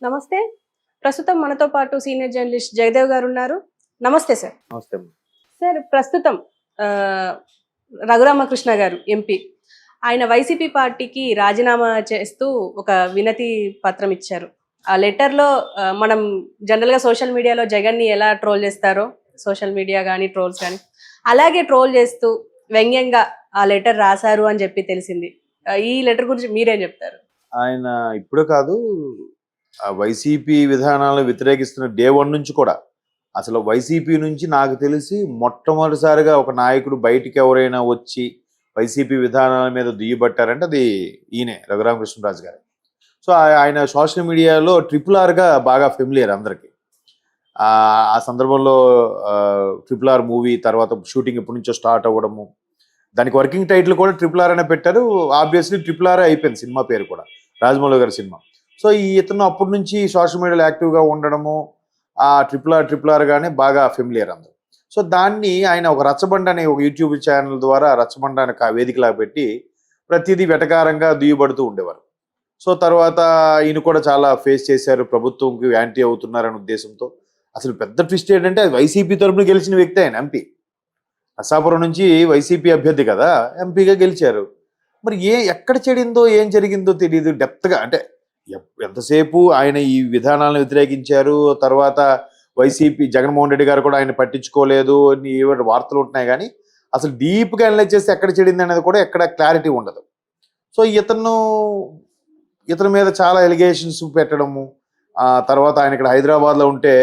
నమస్తే. ప్రస్తుతం మనతో పాటు సీనియర్ జర్నలిస్ట్ జయదేవ్ గారు ఉన్నారు. నమస్తే సార్. నమస్తే. సార్ ప్రస్తుతం రఘురామకృష్ణ గారు ఎంపీ. ఆయన వైసీపీ పార్టీకి రాజీనామా చేస్తూ ఒక వినతి పత్రం ఇచ్చారు. ఆ లెటర్‌లో మనం జనరల్‌గా సోషల్ మీడియాలో జగన్‌ని ఎలా ట్రోల్ చేస్తారో సోషల్ మీడియా గానీ, ట్రోల్స్ గానీ అలాగే ట్రోల్ చేస్తూ వ్యంగ్యంగా ఆ లెటర్ రాశారు అని చెప్పి తెలిసింది. ఈ లెటర్ గురించి మీరేం చెప్తారు? ఆయన ఇప్పుడే కాదు, వైసీపీ విధానాలను వ్యతిరేకిస్తున్న డే 1 నుంచి కూడా అసలు వైసీపీ నుంచి నాకు తెలిసి మొట్టమొదటిసారిగా ఒక నాయకుడు బయటికి ఎవరైనా వచ్చి వైసీపీ విధానాల మీద దుయ్యబట్టారంటే అది ఈయనే రఘురామకృష్ణరాజు గారు. సో ఆయన సోషల్ మీడియాలో RRRగా బాగా ఫెమిలియర్ అందరికీ. ఆ సందర్భంలో RRR మూవీ తర్వాత షూటింగ్ ఎప్పటి నుంచో స్టార్ట్ అవ్వడము, దానికి వర్కింగ్ టైటిల్ కూడా RRR అనే పెట్టారు. ఆబ్వియస్లీ RRR అయిపోయింది సినిమా పేరు కూడా, రాజమౌళి గారి సినిమా. సో ఈ ఇతను అప్పటి నుంచి సోషల్ మీడియాలో యాక్టివ్గా ఉండడము, ఆ RRR గానే బాగా ఫెమిలియర్ అందరు. సో దాన్ని ఆయన ఒక రచ్చబండ అనే ఒక యూట్యూబ్ ఛానల్ ద్వారా రచ్చబండ అనే వేదికలా పెట్టి ప్రతిదీ వెటకారంగా దుయ్యబడుతూ ఉండేవారు. సో తర్వాత ఈయన కూడా చాలా ఫేస్ చేశారు, ప్రభుత్వంకి యాంటీ అవుతున్నారనే ఉద్దేశంతో. అసలు పెద్ద ట్విస్ట్ ఏంటంటే వైసీపీ తరపున గెలిచిన వ్యక్తి ఆయన ఎంపీ, నర్సాపురం నుంచి వైసీపీ అభ్యర్థి కదా, ఎంపీగా గెలిచారు. మరి ఎక్కడ చెడిందో ఏం జరిగిందో తెలియదు. డెప్త్గా అంటే ఎంతసేపు ఆయన ఈ విధానాలను వ్యతిరేకించారు, తర్వాత వైసీపీ జగన్మోహన్ రెడ్డి గారు కూడా ఆయన పట్టించుకోలేదు అని వార్తలు ఉంటున్నాయి, కానీ అసలు డీప్గా అనలైజ్ చేస్తే ఎక్కడ చెడింది అనేది కూడా ఎక్కడ క్లారిటీ ఉండదు. సో ఇతని మీద చాలా ఎలిగేషన్స్ పెట్టడము, తర్వాత ఆయన ఇక్కడ హైదరాబాద్లో ఉంటే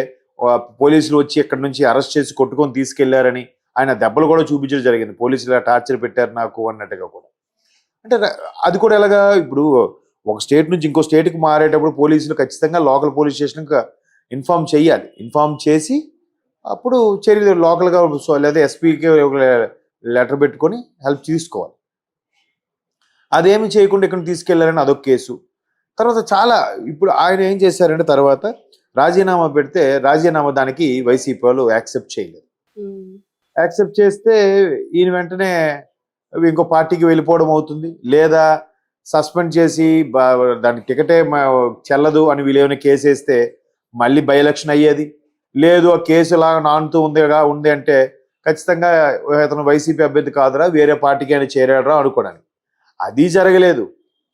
పోలీసులు వచ్చి ఇక్కడ నుంచి అరెస్ట్ చేసి కొట్టుకొని తీసుకెళ్లారని ఆయన దెబ్బలు కూడా చూపించడం జరిగింది. పోలీసులు ఇలా టార్చర్ పెట్టారు నాకు అన్నట్టుగా కూడా. అంటే అది కూడా ఎలాగా, ఇప్పుడు ఒక స్టేట్ నుంచి ఇంకో స్టేట్కి మారేటప్పుడు పోలీసులు ఖచ్చితంగా లోకల్ పోలీస్ స్టేషన్కి ఇన్ఫార్మ్ చేయాలి. ఇన్ఫార్మ్ చేసి అప్పుడు చర్యలు లోకల్గా లేదా ఎస్పీకి లెటర్ పెట్టుకొని హెల్ప్ తీసుకోవాలి. అదేమి చేయకుండా ఇక్కడ తీసుకెళ్లారని అదొక కేసు. తర్వాత చాలా ఇప్పుడు ఆయన ఏం చేశారంటే తర్వాత రాజీనామా పెడితే రాజీనామా దానికి వైసీపీ వాళ్ళు యాక్సెప్ట్ చేయలేదు. యాక్సెప్ట్ చేస్తే ఈయన వెంటనే ఇంకో పార్టీకి వెళ్ళిపోవడం అవుతుంది, లేదా సస్పెండ్ చేసి దానికి టికెటే చెల్లదు అని వీళ్ళేమైనా కేసు వేస్తే మళ్ళీ బై ఎలక్షన్ అయ్యేది. లేదు ఆ కేసు ఇలా నానుతూ ఉంది అంటే ఖచ్చితంగా అతను వైసీపీ అభ్యర్థి కాదురా, వేరే పార్టీకి ఆయన చేరాడరా అనుకోవడానికి. అది జరగలేదు,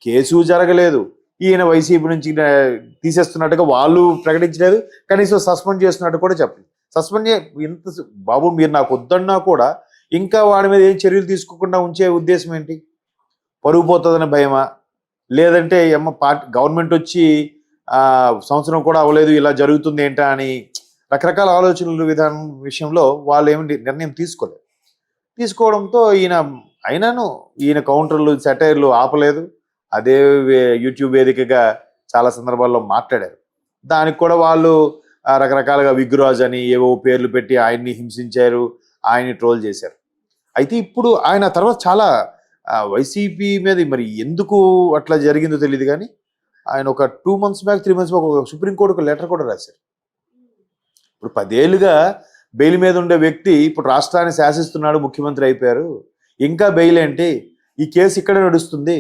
కేసు జరగలేదు. ఈయన వైసీపీ నుంచి తీసేస్తున్నట్టుగా వాళ్ళు ప్రకటించలేదు, కనీసం సస్పెండ్ చేస్తున్నట్టు కూడా చెప్పలేదు. సస్పెండ్ ఇంత బాబు మీరు నాకు వద్దన్నా కూడా ఇంకా వాడి మీద ఏం చర్యలు తీసుకోకుండా ఉంచే ఉద్దేశం ఏంటి? పరుగు పోతుందని భయమా, లేదంటే గవర్నమెంట్ వచ్చి సంవత్సరం కూడా అవ్వలేదు ఇలా జరుగుతుంది ఏంటా అని రకరకాల ఆలోచనలు విధానం విషయంలో వాళ్ళు ఏమి నిర్ణయం తీసుకోవడంతో ఈయన కౌంటర్లు సెటైర్లు ఆపలేదు. అదే యూట్యూబ్ వేదికగా చాలా సందర్భాల్లో మాట్లాడారు. దానికి కూడా వాళ్ళు రకరకాలుగా విగ్రాజ్ అని ఏవో పేర్లు పెట్టి ఆయన్ని హింసించారు, ఆయన్ని ట్రోల్ చేశారు. అయితే ఇప్పుడు ఆయన తర్వాత చాలా వైసీపీ మీద మరి ఎందుకు అట్లా జరిగిందో తెలియదు, కానీ ఆయన ఒక 2 months బ్యాక్ 3 months బ్యాక్ ఒక సుప్రీంకోర్టుకు లెటర్ కూడా రాశారు. ఇప్పుడు 10 ఏళ్ళుగా బెయిల్ మీద ఉండే వ్యక్తి ఇప్పుడు రాష్ట్రాన్ని శాసిస్తున్నాడు, ముఖ్యమంత్రి అయిపోయారు, ఇంకా బెయిల్ ఏంటి? ఈ కేసు ఇక్కడే నడుస్తుంది,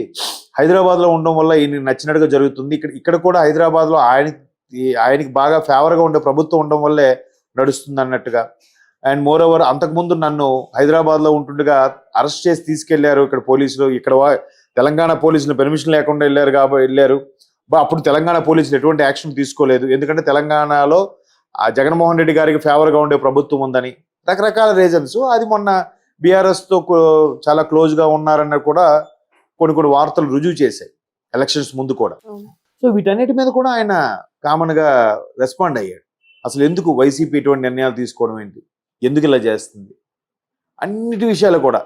హైదరాబాద్లో ఉండడం వల్ల ఈయన నచ్చినట్టుగా జరుగుతుంది. ఇక్కడ కూడా హైదరాబాద్లో ఆయనకి బాగా ఫేవర్గా ఉండే ప్రభుత్వం ఉండడం వల్లే నడుస్తుంది అన్నట్టుగా. అండ్ మోర్ ఓవర్ అంతకుముందు నన్ను హైదరాబాద్లో ఉంటుండగా అరెస్ట్ చేసి తీసుకెళ్లారు ఇక్కడ పోలీసులు, ఇక్కడ తెలంగాణ పోలీసులు పెర్మిషన్ లేకుండా వెళ్ళారు. అప్పుడు తెలంగాణ పోలీసులు ఎటువంటి యాక్షన్ తీసుకోలేదు, ఎందుకంటే తెలంగాణలో ఆ జగన్మోహన్ రెడ్డి గారికి ఫేవర్గా ఉండే ప్రభుత్వం ఉందని రకరకాల రీజన్స్. అది మొన్న బీఆర్ఎస్తో చాలా క్లోజ్గా ఉన్నారన్న కూడా కొన్ని వార్తలు రుజువు చేశాయి ఎలక్షన్స్ ముందు కూడా. సో వీటన్నిటి మీద కూడా ఆయన కామన్గా రెస్పాండ్ అయ్యాడు. అసలు ఎందుకు వైసీపీ ఇటువంటి నిర్ణయాలు తీసుకోవడం ఏంటి, ఎందుకు ఇలా చేస్తుంది, అన్నిటి విషయాలు కూడా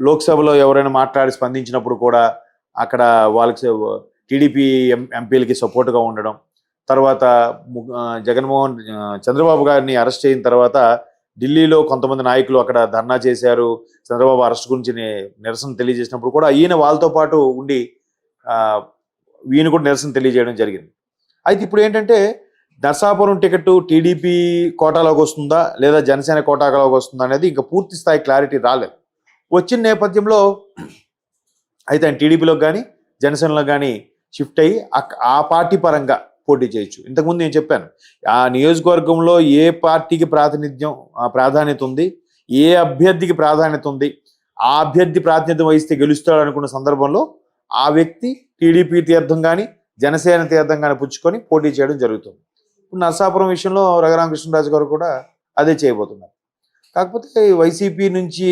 లోక్సభలో ఎవరైనా మాట్లాడి స్పందించినప్పుడు కూడా అక్కడ వాళ్ళకి టీడీపీ ఎంపీలకి సపోర్ట్గా ఉండడం, తర్వాత చంద్రబాబు గారిని అరెస్ట్ అయిన తర్వాత ఢిల్లీలో కొంతమంది నాయకులు అక్కడ ధర్నా చేశారు, చంద్రబాబు అరెస్ట్ గురించి నిరసన తెలియజేసినప్పుడు కూడా ఈయన వాళ్ళతో పాటు ఉండి ఈయన కూడా నిరసన తెలియజేయడం జరిగింది. అయితే ఇప్పుడు ఏంటంటే నర్సాపురం టికెట్ టీడీపీ కోటాలోకి వస్తుందా లేదా జనసేన కోటాలోకి వస్తుందా అనేది ఇంకా పూర్తి స్థాయి క్లారిటీ రాలేదు. వచ్చిన నేపథ్యంలో అయితే ఆయన టీడీపీలోకి కానీ జనసేనలో కానీ షిఫ్ట్ అయ్యి ఆ పార్టీ పరంగా పోటీ చేయొచ్చు. ఇంతకుముందు నేను చెప్పాను, ఆ నియోజకవర్గంలో ఏ పార్టీకి ప్రాధాన్యత ఉంది, ఏ అభ్యర్థికి ప్రాధాన్యత ఉంది, ఆ అభ్యర్థి ప్రాతినిధ్యం వహిస్తే గెలుస్తాడు అనుకున్న సందర్భంలో ఆ వ్యక్తి టీడీపీ తీర్థం కానీ జనసేన తీర్థం కానీ పుచ్చుకొని పోటీ చేయడం జరుగుతుంది. ఇప్పుడు నరసాపురం విషయంలో రఘురామకృష్ణరాజు గారు కూడా అదే చేయబోతున్నారు. కాకపోతే వైసీపీ నుంచి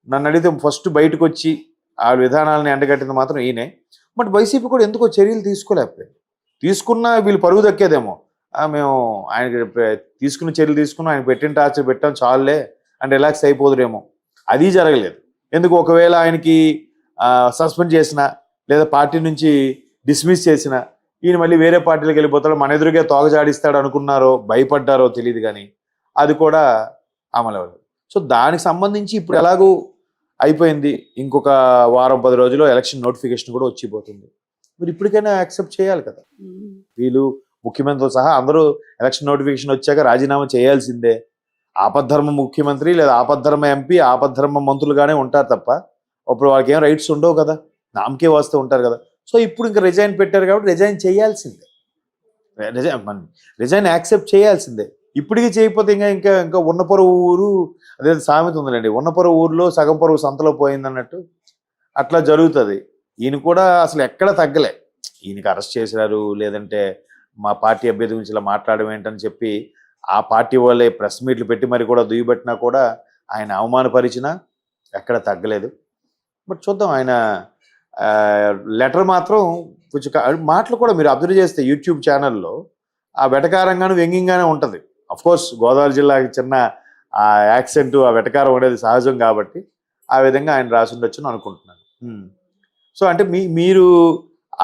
నన్ను అడిగితే ఫస్ట్ బయటకు వచ్చి ఆ విధానాలని ఎండగట్టింది మాత్రం ఈయనే. బట్ వైసీపీ కూడా ఎందుకో చర్యలు తీసుకోలేకపోయింది. తీసుకున్నా వీళ్ళు పరుగు దక్కేదేమో, మేము ఆయనకి తీసుకున్న చర్యలు తీసుకున్నాం, ఆయన పెట్టిన టార్చర్ పెట్టాం చాలులే అని రిలాక్స్ అయిపోదురేమో, అది జరగలేదు. ఎందుకు, ఒకవేళ ఆయనకి సస్పెండ్ చేసినా లేదా పార్టీ నుంచి డిస్మిస్ చేసినా ఈయన మళ్ళీ వేరే పార్టీలకు వెళ్ళిపోతాడు, మన ఎదురుగా తోగజాడిస్తాడు అనుకున్నారో భయపడ్డారో తెలియదు, కానీ అది కూడా అమలు అవ్వలేదు. సో దానికి సంబంధించి ఇప్పుడు ఎలాగూ అయిపోయింది, ఇంకొక వారం 10 రోజుల్లో ఎలక్షన్ నోటిఫికేషన్ కూడా వచ్చిపోతుంది. మీరు ఇప్పటికైనా యాక్సెప్ట్ చేయాలి కదా. వీళ్ళు ముఖ్యమంత్రితో సహా అందరూ ఎలక్షన్ నోటిఫికేషన్ వచ్చాక రాజీనామా చేయాల్సిందే. ఆపద్ధర్మ ముఖ్యమంత్రి లేదా ఆపద్ధర్మ ఎంపీ, ఆపద్ధర్మ మంత్రులుగానే ఉంటారు తప్ప అప్పుడు వాళ్ళకి ఏం రైట్స్ ఉండవు కదా, నామకే వస్తూ ఉంటారు కదా. సో ఇప్పుడు ఇంకా రిజైన్ పెట్టారు కాబట్టి రిజైన్ చేయాల్సిందే, రిజైన్ యాక్సెప్ట్ చేయాల్సిందే. ఇప్పటికీ చేయకపోతే ఇంకా ఇంకా ఉన్నపొర ఊరు, అదే సామెత ఉందండి, ఉన్నపొర ఊరిలో సగం పొరుగు సంతలో పోయింది అన్నట్టు అట్లా జరుగుతుంది. ఈయన కూడా అసలు ఎక్కడ తగ్గలే. ఈయనకి అరెస్ట్ చేశారు, లేదంటే మా పార్టీ అభ్యర్థి గురించి ఇలా మాట్లాడడం ఏంటని చెప్పి ఆ పార్టీ వాళ్ళే ప్రెస్ మీట్లు పెట్టి మరి కూడా దుయ్యబట్టినా కూడా ఆయన అవమానపరిచినా ఎక్కడ తగ్గలేదు. బట్ చూద్దాం, ఆయన లెటర్ మాత్రం కొంచెం మాటలు కూడా మీరు అబ్జర్వ్ చేస్తే యూట్యూబ్ ఛానల్లో ఆ వెటకారంగాను వ్యంగ్యంగానే ఉంటుంది. అఫ్కోర్స్ గోదావరి జిల్లాకి చిన్న ఆ యాక్సెంట్, ఆ వెటకారం అనేది సహజం కాబట్టి ఆ విధంగా ఆయన రాసి ఉండొచ్చు అనుకుంటున్నాను. సో అంటే మీరు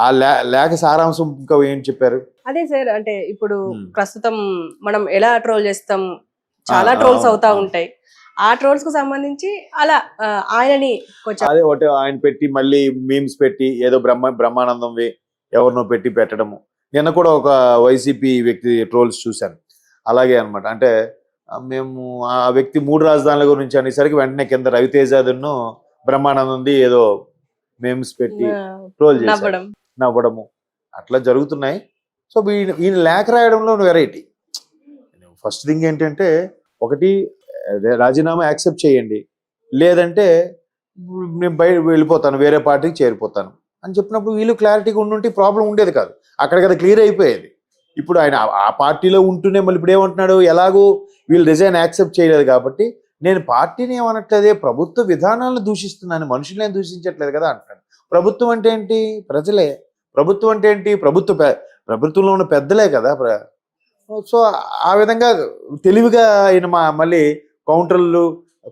ఆ లేఖ సారాంశం ఇంకా ఏం చెప్పారు? అదే సార్, అంటే ఇప్పుడు ప్రస్తుతం మనం ఎలా ట్రోల్ చేస్తాం, చాలా ట్రోల్స్ అవుతా ఉంటాయి. ఆ ట్రోల్స్ కు సంబంధించి అలా ఆయనని కొంచెం అదే ఒకటి ఆయన పెట్టి మళ్ళీ మీమ్స్ పెట్టి ఏదో బ్రహ్మానందం ఎవరినో పెట్టి పెట్టడము. నిన్న కూడా ఒక వైసీపీ వ్యక్తి ట్రోల్స్ చూశాను అలాగే అనమాట. అంటే మేము ఆ వ్యక్తి 3 రాజధానుల గురించి అనేసరికి వెంటనే కింద రవితేజను బ్రహ్మానందంది ఏదో మీమ్స్ పెట్టి ట్రోల్ చేశారు, నవ్వడము అట్లా జరుగుతున్నాయి. సో ఈయన లేఖ రాయడంలో వెరైటీ. ఫస్ట్ థింగ్ ఏంటంటే, ఒకటి రాజీనామా యాక్సెప్ట్ చేయండి, లేదంటే నేను వెళ్ళిపోతాను, వేరే పార్టీకి చేరిపోతాను అని చెప్పినప్పుడు వీళ్ళు క్లారిటీగా ఉండుంటే ప్రాబ్లం ఉండేది కాదు, అక్కడికి అది క్లియర్ అయిపోయేది. ఇప్పుడు ఆయన ఆ పార్టీలో ఉంటూనే మళ్ళీ ఇప్పుడు ఏమంటున్నాడు, ఎలాగో వీళ్ళు రిజైన్ యాక్సెప్ట్ చేయలేదు కాబట్టి నేను పార్టీని ఏమనట్లేదే, ప్రభుత్వ విధానాలను దూషిస్తున్నాను, మనుషులనే దూషించట్లేదు కదా అంటున్నాడు. ప్రభుత్వం అంటే ఏంటి? ప్రజలే. ప్రభుత్వం అంటే ఏంటి? ప్రభుత్వంలో ఉన్న పెద్దలే కదా. సో ఆ విధంగా తెలివిగా ఆయన మళ్ళీ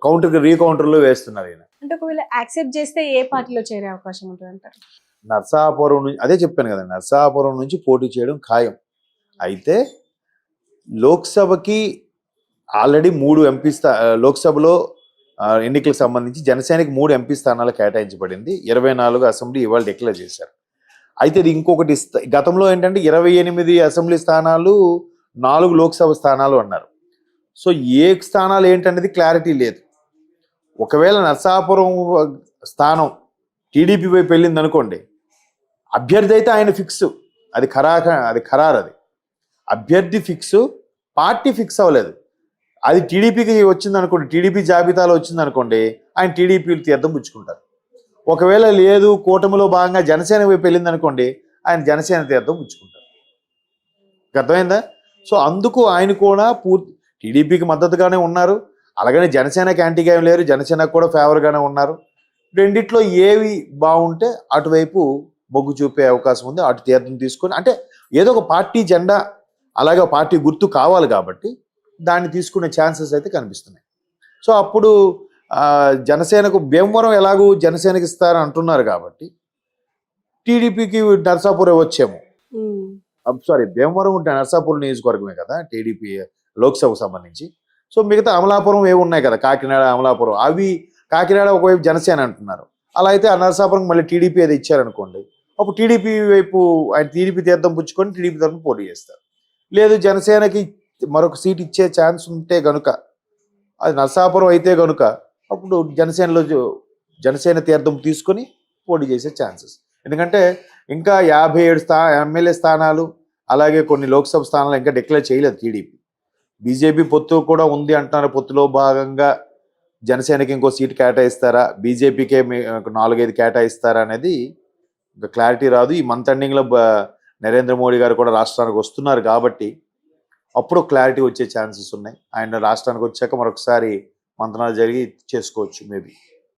కౌంటర్కి రీకౌంటర్లు వేస్తున్నారు ఆయన. అంటే ఒకవేళ యాక్సెప్ట్ చేస్తే ఏ పార్టీలో చేరే అవకాశం ఉంటుంది అంటారు? నర్సాపురం నుంచి, అదే చెప్పాను కదా, నర్సాపురం నుంచి పోటీ చేయడం ఖాయం. అయితే లోక్సభకి ఆల్రెడీ 3 ఎంపీ లోక్సభలో ఎన్నికలకు సంబంధించి జనసేనకి 3 ఎంపీ స్థానాలు కేటాయించబడింది. 24 అసెంబ్లీ ఇవాళ డిక్లేర్ చేశారు. అయితే ఇది ఇంకొకటి గతంలో ఏంటంటే 28 అసెంబ్లీ స్థానాలు, 4 లోక్సభ స్థానాలు అన్నారు. సో ఏ స్థానాలు ఏంటనేది క్లారిటీ లేదు. ఒకవేళ నర్సాపురం స్థానం టీడీపీ వైపు వెళ్ళింది అనుకోండి, అభ్యర్థి అయితే ఆయన ఫిక్స్, అది ఖరారు. అది అభ్యర్థి ఫిక్స్, పార్టీ ఫిక్స్ అవ్వలేదు. అది టీడీపీకి వచ్చింది అనుకోండి, టీడీపీ జాబితాలో వచ్చింది అనుకోండి, ఆయన టీడీపీ తీర్థం పుచ్చుకుంటారు. ఒకవేళ లేదు, కూటమిలో భాగంగా జనసేన వైపు వెళ్ళింది అనుకోండి, ఆయన జనసేన తీర్థం పుచ్చుకుంటారు. అర్థమైందా? సో అందుకు ఆయన కూడా టీడీపీకి మద్దతుగానే ఉన్నారు, అలాగనే జనసేనకి యాంటీగా ఏం లేరు, జనసేనకు కూడా ఫేవర్గానే ఉన్నారు. రెండిట్లో ఏవి బాగుంటే అటువైపు మొగ్గు చూపే అవకాశం ఉంది, అటు తీర్థం తీసుకొని, అంటే ఏదో ఒక పార్టీ జెండా అలాగే పార్టీ గుర్తు కావాలి కాబట్టి దాన్ని తీసుకునే ఛాన్సెస్ అయితే కనిపిస్తున్నాయి. సో అప్పుడు జనసేనకు భీమవరం ఎలాగూ జనసేనకి ఇస్తారని అంటున్నారు కాబట్టి టీడీపీకి నర్సాపురం వచ్చేమో, సారీ భీమవరం ఉంటే నర్సాపురం నియోజకవర్గమే కదా టీడీపీ లోక్సభకు సంబంధించి. సో మిగతా అమలాపురం ఏవి ఉన్నాయి కదా, కాకినాడ, అమలాపురం, అవి కాకినాడ ఒకవైపు జనసేన అంటున్నారు. అలా అయితే ఆ నర్సాపురం మళ్ళీ టీడీపీ అది ఇచ్చారనుకోండి, అప్పుడు టీడీపీ వైపు ఆయన టీడీపీ తీర్థం పుచ్చుకొని టీడీపీ తరఫున పోటీ చేస్తారు. లేదు జనసేనకి మరొక సీట్ ఇచ్చే ఛాన్స్ ఉంటే కనుక, అది నర్సాపురం అయితే కనుక, అప్పుడు జనసేన తీర్థం తీసుకొని పోటీ చేసే ఛాన్సెస్. ఎందుకంటే ఇంకా 57 ఎమ్మెల్యే స్థానాలు, అలాగే కొన్ని లోక్సభ స్థానాలు ఇంకా డిక్లేర్ చేయలేదు టీడీపీ. బీజేపీ పొత్తు కూడా ఉంది అంటున్నారు. పొత్తులో భాగంగా జనసేనకి ఇంకో సీట్ కేటాయిస్తారా, బీజేపీకే 4-5 కేటాయిస్తారా అనేది ఇంకా క్లారిటీ రాదు. ఈ మంత్ ఎండింగ్లో నరేంద్ర మోడీ గారు కూడా రాష్ట్రానికి వస్తున్నారు కాబట్టి అప్పుడు క్లారిటీ వచ్చే ఛాన్సెస్ ఉన్నాయి. ఆయన రాష్ట్రానికి వచ్చాక మరొకసారి మంతనాలు జరిగి చేసుకోవచ్చు మేబీ.